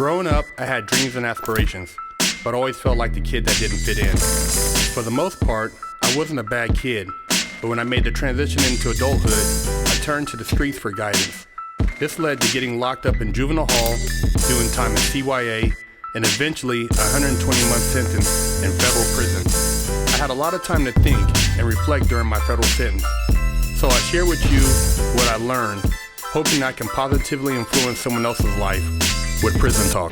Growing up, I had dreams and aspirations, but always felt like the kid that didn't fit in. For the most part, I wasn't a bad kid, but when I made the transition into adulthood, I turned to the streets for guidance. This led to getting locked up in juvenile hall, doing time in CYA, and eventually a 120-month sentence in federal prison. I had a lot of time to think and reflect during my federal sentence, so I share with you what I learned, hoping I can positively influence someone else's life with Prison Talk.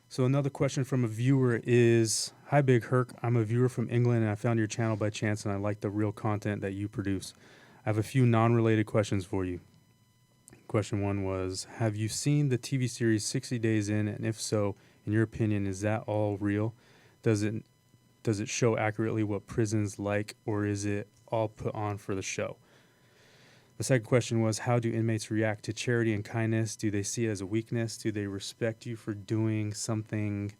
So another question from a viewer is, "Hi Big Herc, I'm a viewer from England and I found your channel by chance and I like the real content that you produce. I have a few non-related questions for you." Question one was, have you seen the TV series 60 Days In, and if so, in your opinion, is that all real? Does it show accurately what prison's like, or is it all put on for the show? The second question was, how do inmates react to charity and kindness? Do they see it as a weakness? Do they respect you for doing something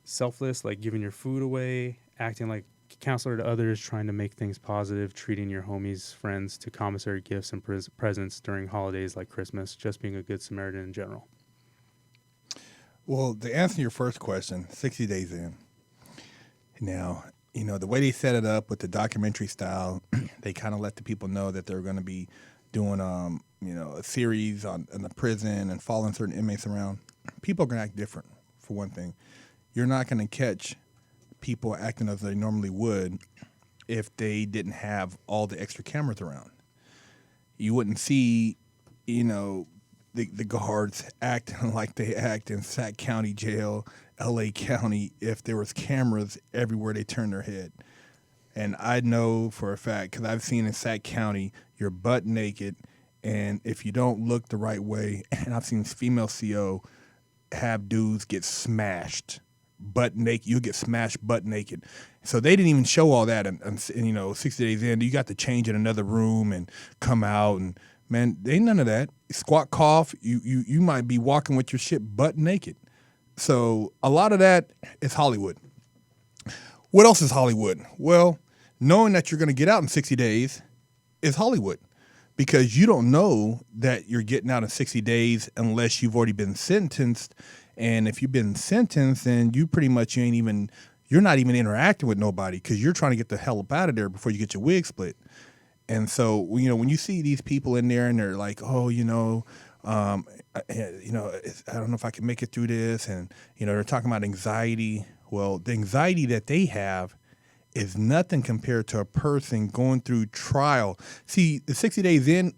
selfless, like giving your food away, acting like a counselor to others, trying to make things positive, treating your homies, friends to commissary gifts and presents during holidays like Christmas, just being a good Samaritan in general? Well, to answer your first question, 60 Days In. Now, you know, the way they set it up with the documentary style, they kind of let the people know that they're going to be doing, a series in the prison and following certain inmates around. People are going to act different, for one thing. You're not going to catch people acting as they normally would if they didn't have all the extra cameras around. You wouldn't see, the guards acting like they act in Sac County Jail, L.A. County, if there was cameras everywhere they turn their head. And I know for a fact, because I've seen in Sac County, you're butt naked, and if you don't look the right way, and I've seen female CO have dudes get smashed butt naked. You get smashed butt naked. So they didn't even show all that. And 60 Days In, you got to change in another room and come out. And, man, there ain't none of that. Squat, cough, you might be walking with your shit butt naked. So a lot of that is Hollywood. What else is Hollywood? Well, knowing that you're going to get out in 60 days is Hollywood, because you don't know that you're getting out in 60 days unless you've already been sentenced. And if you've been sentenced, then you're not even interacting with nobody, because you're trying to get the hell up out of there before you get your wig split. And so, when you see these people in there and they're like, I don't know if I can make it through this. And, they're talking about anxiety. Well, the anxiety that they have is nothing compared to a person going through trial. See, the 60 Days In,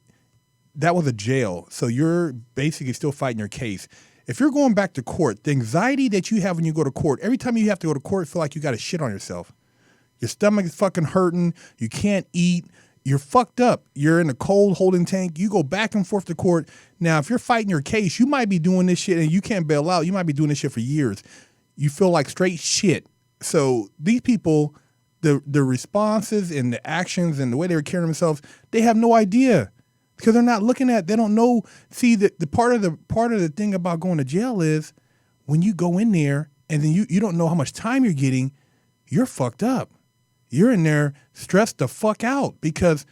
that was a jail. So you're basically still fighting your case. If you're going back to court, the anxiety that you have when you go to court, every time you have to go to court, feel like you got to shit on yourself. Your stomach is fucking hurting. You can't eat. You're fucked up. You're in a cold holding tank. You go back and forth to court. Now, if you're fighting your case, you might be doing this shit and you can't bail out. You might be doing this shit for years. You feel like straight shit. So these people, the responses and the actions and the way they were carrying themselves, they have no idea, because they're not looking at, they don't know. See, the part of the thing about going to jail is when you go in there and then you don't know how much time you're getting, you're fucked up. You're in there stressed the fuck out, because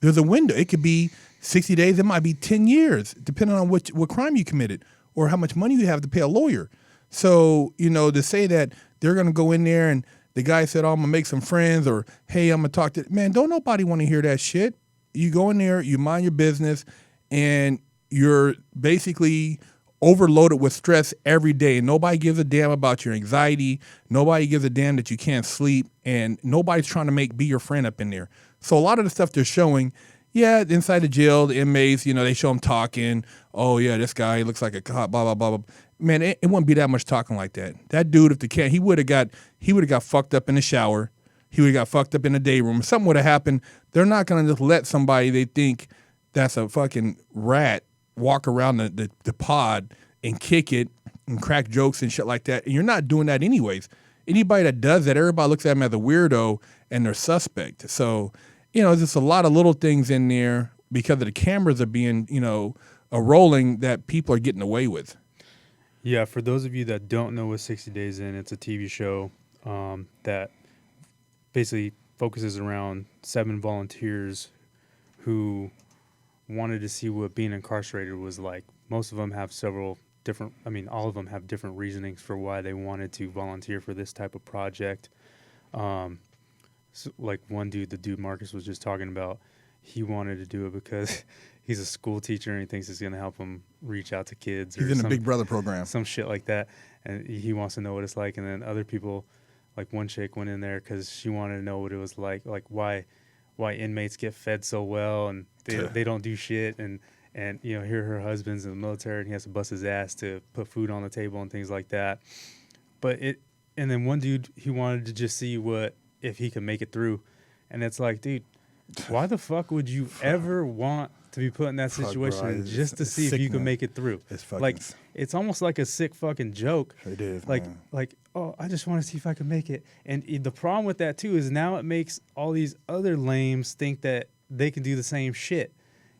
there's a window. It could be 60 days. It might be 10 years, depending on what crime you committed or how much money you have to pay a lawyer. So, to say that they're going to go in there and the guy said, "Oh, I'm going to make some friends," or, "Hey, I'm going to talk to," man, don't nobody want to hear that shit. You go in there, you mind your business, and you're basically overloaded with stress every day. Nobody gives a damn about your anxiety. Nobody gives a damn that you can't sleep, and nobody's trying to be your friend up in there. So a lot of the stuff they're showing, inside the jail, the inmates, they show them talking. "Oh yeah, this guy, he looks like a cop, blah, blah, blah, blah." Man, it wouldn't be that much talking like that. That dude, if he would have got fucked up in the shower. He would have got fucked up in the day room. Something would have happened. They're not going to just let somebody they think that's a fucking rat walk around the pod and kick it and crack jokes and shit like that. And you're not doing that anyways. Anybody that does that, everybody looks at them as a weirdo and they're suspect. So, there's a lot of little things in there because of the cameras are being, rolling, that people are getting away with. Yeah, for those of you that don't know what 60 Days In, it's a TV show that basically focuses around 7 volunteers who wanted to see what being incarcerated was like. Most of them have all of them have different reasonings for why they wanted to volunteer for this type of project. So like one dude, the dude Marcus was just talking about, he wanted to do it because he's a school teacher and he thinks it's going to help him reach out to kids. He's in the Big Brother program. Some shit like that. And he wants to know what it's like. And then other people, like one chick went in there because she wanted to know what it was like why inmates get fed so well and they don't do shit. And here her husband's in the military and he has to bust his ass to put food on the table and things like that. And then one dude, he wanted to just see if he could make it through. And it's like, dude, why the fuck would you ever want to be put in that situation just to see if you can make it through? It's almost like a sick fucking joke. It is, like, oh, I just want to see if I can make it. And the problem with that too is now it makes all these other lames think that they can do the same shit,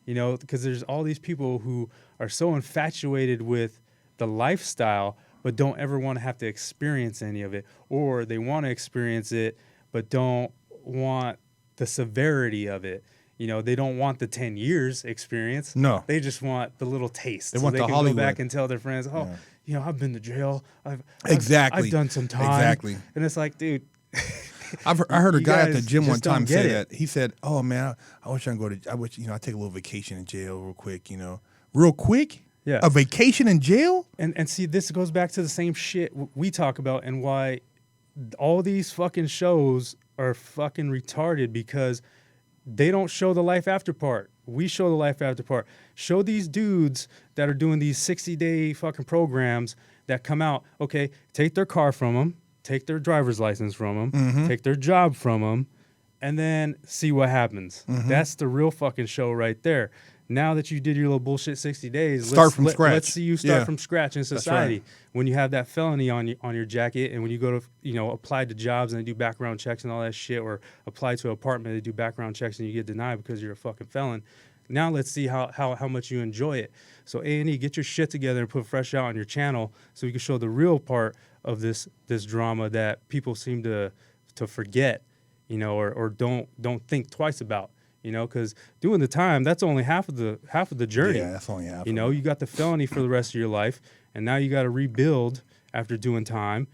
because there's all these people who are so infatuated with the lifestyle but don't ever want to have to experience any of it, or they want to experience it but don't want the severity of it. They don't want the 10 years experience. No. They just want the little taste. They want they the can Hollywood. Go back and tell their friends, I've been to jail. I've done some time. Exactly. And it's like, dude. I heard a guy at the gym one time say it. that. He said, "Oh man, I wish I could go to. I wish I take a little vacation in jail real quick. Real quick. Yeah. A vacation in jail. And see, this goes back to the same shit we talk about and why all these fucking shows are fucking retarded because they don't show the life after part. We show the life after part. Show these dudes that are doing these 60-day fucking programs that come out. Okay, take their car from them, take their driver's license from them, take their job from them, and then see what happens. That's the real fucking show right there. Now that you did your little bullshit 60 days, scratch. Let's see you start from scratch in society. Right. When you have that felony on your jacket, and when you go to apply to jobs and they do background checks and all that shit, or apply to an apartment and they do background checks and you get denied because you're a fucking felon. Now let's see how much you enjoy it. So A&E, get your shit together and put Fresh out on your channel so we can show the real part of this drama that people seem to forget, or don't think twice about. Because doing the time, that's only half of the journey. Yeah, that's only half. You got the felony for the rest of your life, and now you got to rebuild after doing time.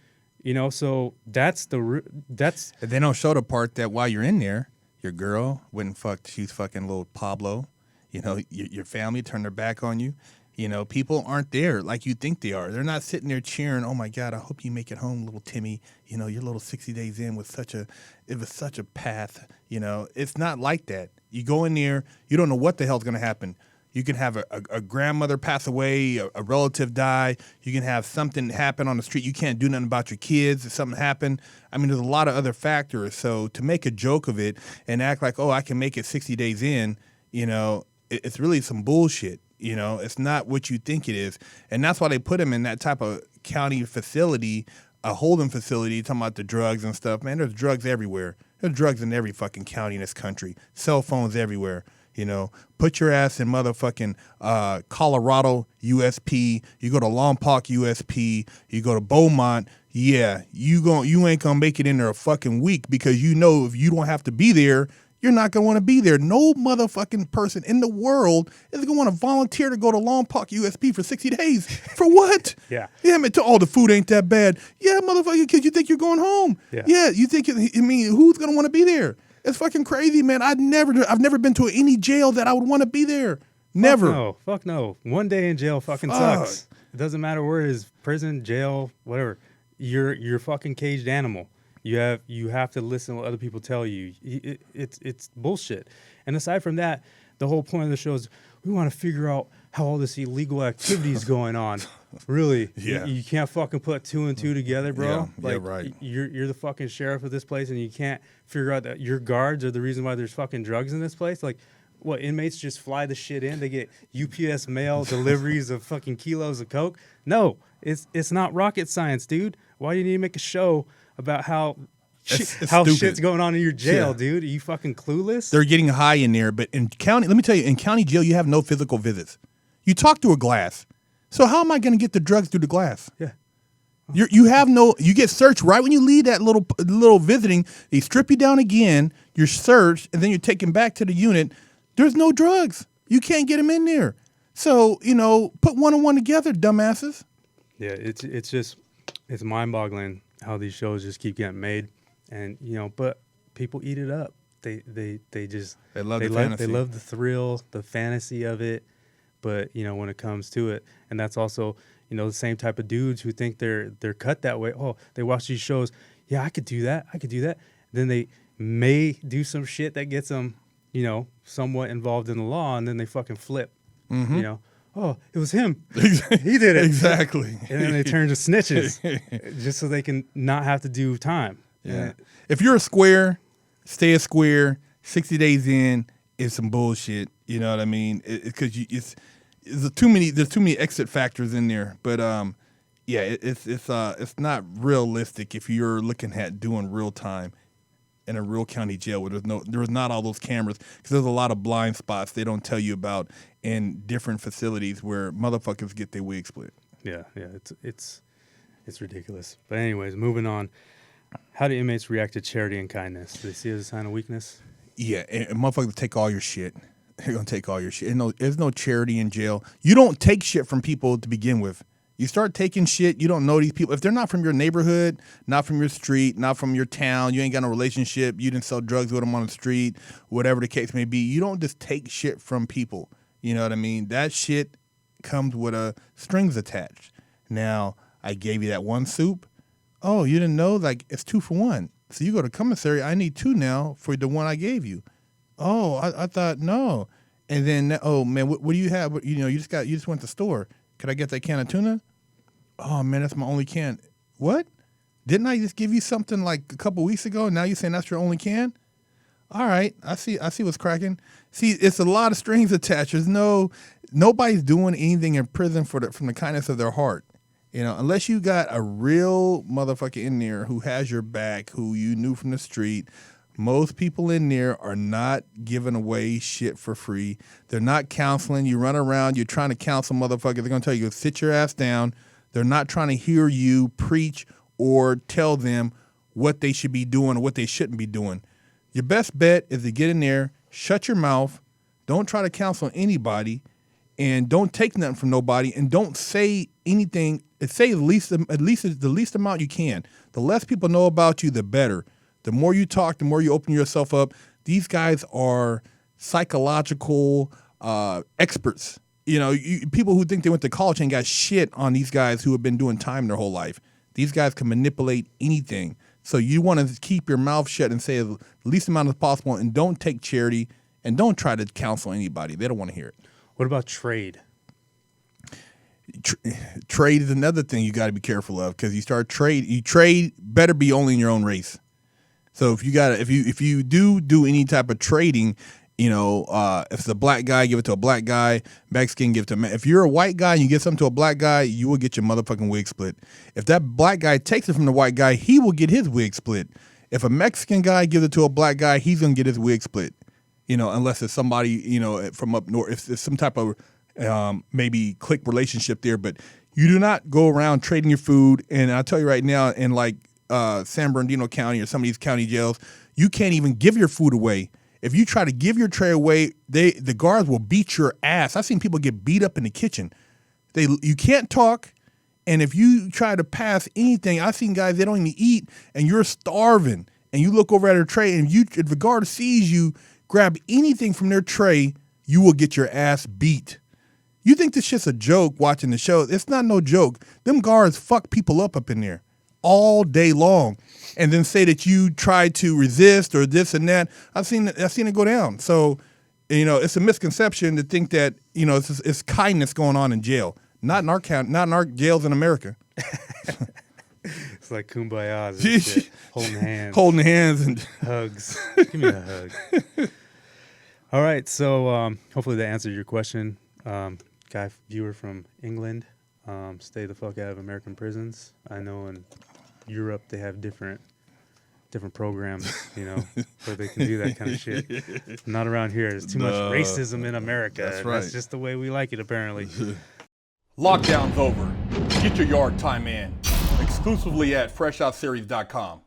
So that's. And they don't show the part that while you're in there, your girl went and fucked. She's fucking little Pablo. Your family turned their back on you. People aren't there like you think they are. They're not sitting there cheering, "Oh my God, I hope you make it home, little Timmy. Your little 60 days in was such a path." It's not like that. You go in there, you don't know what the hell's going to happen. You can have a grandmother pass away, a relative die. You can have something happen on the street. You can't do nothing about your kids if something happened. I mean, there's a lot of other factors. So to make a joke of it and act like, "Oh, I can make it 60 days in," it's really some bullshit. It's not what you think it is. And that's why they put him in that type of county facility, a holding facility, talking about the drugs and stuff. Man, there's drugs everywhere. There's drugs in every fucking county in this country. Cell phones everywhere. Put your ass in motherfucking Colorado USP. You go to Lompoc USP. You go to Beaumont. Yeah, you ain't gonna make it in there a fucking week because if you don't have to be there, you're not going to want to be there. No motherfucking person in the world is going to want to volunteer to go to Lompoc USP for 60 days. For what? Yeah. Yeah, man, the food ain't that bad. Yeah, motherfucking kids, you think you're going home. Yeah, you think, who's going to want to be there? It's fucking crazy, man. I've never been to any jail that I would want to be there. Never. Fuck no. One day in jail fucking sucks. It doesn't matter where it is, prison, jail, whatever. You're a fucking caged animal. You have to listen to what other people tell you. It's bullshit. And aside from that, the whole point of the show is we want to figure out how all this illegal activity is going on. Really? Yeah. You can't fucking put two and two together, bro. Yeah, right. You're the fucking sheriff of this place, and you can't figure out that your guards are the reason why there's fucking drugs in this place. Like, what, inmates just fly the shit in? They get UPS mail deliveries of fucking kilos of coke? No, it's not rocket science, dude. Why do you need to make a show about how shit's going on in your jail, dude? Are you fucking clueless? They're getting high in there, but in county, let me tell you, in county jail, you have no physical visits. You talk through a glass. So how am I going to get the drugs through the glass? Yeah. You get searched right when you leave that little visiting. They strip you down again, you're searched, and then you're taken back to the unit. There's no drugs. You can't get them in there. So, put one and one together, dumbasses. Yeah, it's mind-boggling how these shows just keep getting made, and but people eat it up. They love the fantasy. They love the thrill, the fantasy of it. But when it comes to it, and that's also the same type of dudes who think they're cut that way. Oh, they watch these shows. Yeah, I could do that. Then they may do some shit that gets them, somewhat involved in the law, and then they fucking flip. Mm-hmm. Oh, it was him. He did it. Exactly. And then they turn to snitches just so they can not have to do time. Yeah. If you're a square, stay a square. 60 days in is some bullshit. You know what I mean? Because there's too many exit factors in there. But it's not realistic if you're looking at doing real time in a real county jail where there's not all those cameras, because there's a lot of blind spots they don't tell you about in different facilities where motherfuckers get their wig split. Yeah, it's ridiculous. But anyways, moving on. How do inmates react to charity and kindness? Do they see it as a sign of weakness? Yeah, and motherfuckers take all your shit. They're gonna take all your shit. There's no charity in jail. You don't take shit from people to begin with. You start taking shit, you don't know these people. If they're not from your neighborhood, not from your street, not from your town, you ain't got no relationship, you didn't sell drugs with them on the street, whatever the case may be, you don't just take shit from people. You know what I mean? That shit comes with strings attached. Now, I gave you that one soup. Oh, you didn't know? Like, it's 2 for 1. So you go to commissary, I need 2 now for the one I gave you. Oh, I thought, no. And then, oh, man, what do you have? You just went to the store. Could I get that can of tuna? Oh, man, that's my only can. What? Didn't I just give you something like a couple weeks ago? Now you're saying that's your only can? All right, I see what's cracking. See, it's a lot of strings attached. There's nobody's doing anything in prison from the kindness of their heart. Unless you got a real motherfucker in there who has your back, who you knew from the street. Most people in there are not giving away shit for free. They're not counseling. You run around, you're trying to counsel motherfuckers. They're going to tell you, sit your ass down. They're not trying to hear you preach or tell them what they should be doing or what they shouldn't be doing. Your best bet is to get in there, shut your mouth, don't try to counsel anybody, and don't take nothing from nobody, and don't say anything. Say the least amount you can. The less people know about you, the better. The more you talk, the more you open yourself up. These guys are psychological experts. People who think they went to college ain't got shit on these guys who have been doing time their whole life. These guys can manipulate anything. So you want to keep your mouth shut and say the least amount as possible, and don't take charity, and don't try to counsel anybody. They don't want to hear it. What about trade? Trade is another thing you got to be careful of, because you trade better be only in your own race. So if you do any type of trading, if it's a black guy, give it to a black guy. Mexican, give it to a man. If you're a white guy and you give something to a black guy, you will get your motherfucking wig split. If that black guy takes it from the white guy, he will get his wig split. If a Mexican guy gives it to a black guy, he's gonna get his wig split. Unless it's somebody from up north. If there's some type of maybe clique relationship there, but you do not go around trading your food. And I'll tell you right now, in like San Bernardino County or some of these county jails, you can't even give your food away. If you try to give your tray away, the guards will beat your ass. I've seen people get beat up in the kitchen. You can't talk, and if you try to pass anything, I've seen guys, they don't even eat, and you're starving, and you look over at their tray, and if the guard sees you grab anything from their tray, you will get your ass beat. You think this shit's a joke watching the show? It's not no joke. Them guards fuck people up in there all day long, and then say that you tried to resist or this and that. I've seen it go down. So, it's a misconception to think that it's kindness going on in jail. Not in our county, not in our jails in America. It's like kumbayas and shit. Holding hands and hugs. Give me a hug. All right, so hopefully that answered your question. Viewer from England. Stay the fuck out of American prisons. I know in Europe they have different programs, where they can do that kind of shit. Not around here. There's too much racism in America. That's right. That's just the way we like it, apparently. Lockdown's over. Get your yard time in. Exclusively at FreshOutSeries.com.